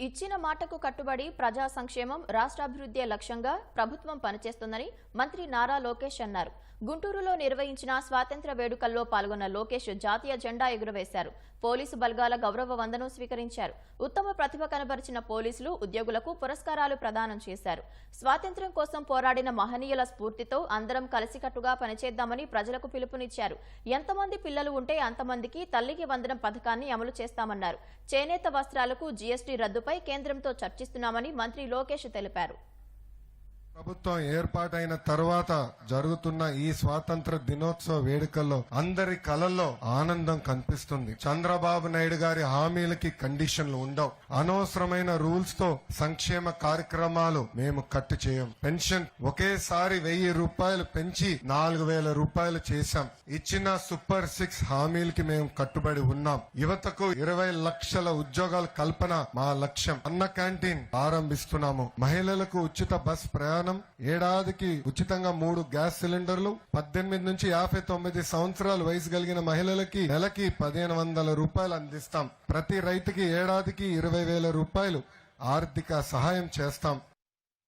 ఇచ్చిన మాటకు కట్టుబడి ప్రజా సంక్షేమం, రాష్ట్రాభివృద్ధి లక్ష్యంగా ప్రభుత్వం పనిచేస్తుందని మంత్రి నారా లోకేష్ అన్నారు. గుంటూరులో నిర్వహించిన స్వాతంత్ర్య వేడుకల్లో పాల్గొన్న లోకేష్ జాతీయ జెండా ఎగురవేశారు. పోలీసు బలగాల గౌరవ వందనం స్వీకరించారు. ఉత్తమ ప్రతిభ కనబరిచిన పోలీసులు, ఉద్యోగులకు పురస్కారాలు ప్రదానం చేశారు. స్వాతంత్ర్యం కోసం పోరాడిన మహనీయుల స్ఫూర్తితో అందరం కలిసికట్టుగా పనిచేద్దామని ప్రజలకు పిలుపునిచ్చారు. ఎంతమంది పిల్లలు ఉంటే అంతమందికి తల్లికి వందనం పథకాన్ని అమలు చేస్తామన్నారు. చేనేత వస్త్రాలకు జీఎస్టీ రద్దుపై కేంద్రంతో చర్చిస్తున్నామని మంత్రి లోకేష్ తెలిపారు. ప్రభుత్వం ఏర్పాటైన తర్వాత జరుగుతున్న ఈ స్వాతంత్ర దినోత్సవ వేడుకల్లో అందరి కళల్లో ఆనందం కనిపిస్తుంది. చంద్రబాబు నాయుడు గారి హామీలకి కండిషన్లు ఉండవు. అనవసరమైన రూల్స్ తో సంక్షేమ కార్యక్రమాలు మేము కట్టు చేయం. పెన్షన్ ఒకేసారి 1000 రూపాయలు పెంచి 4000 రూపాయలు చేశాం. ఇచ్చిన సూపర్ 6 హామీలకి మేము కట్టుబడి ఉన్నాం. యువతకు 20 లక్షల ఉద్యోగాల కల్పన మా లక్ష్యం. అన్న క్యాంటీన్ ప్రారంభిస్తున్నాము. మహిళలకు ఉచిత బస్ ప్రయాణం, ఏడాదికి ఉచితంగా 3 గ్యాస్ సిలిండర్లు, 18 నుంచి 59 సంవత్సరాల వయసు కలిగిన మహిళలకి నెలకి 1500 రూపాయలు అందిస్తాం. ప్రతి రైతుకి ఏడాదికి 20,000 రూపాయలు ఆర్థిక సహాయం చేస్తాం.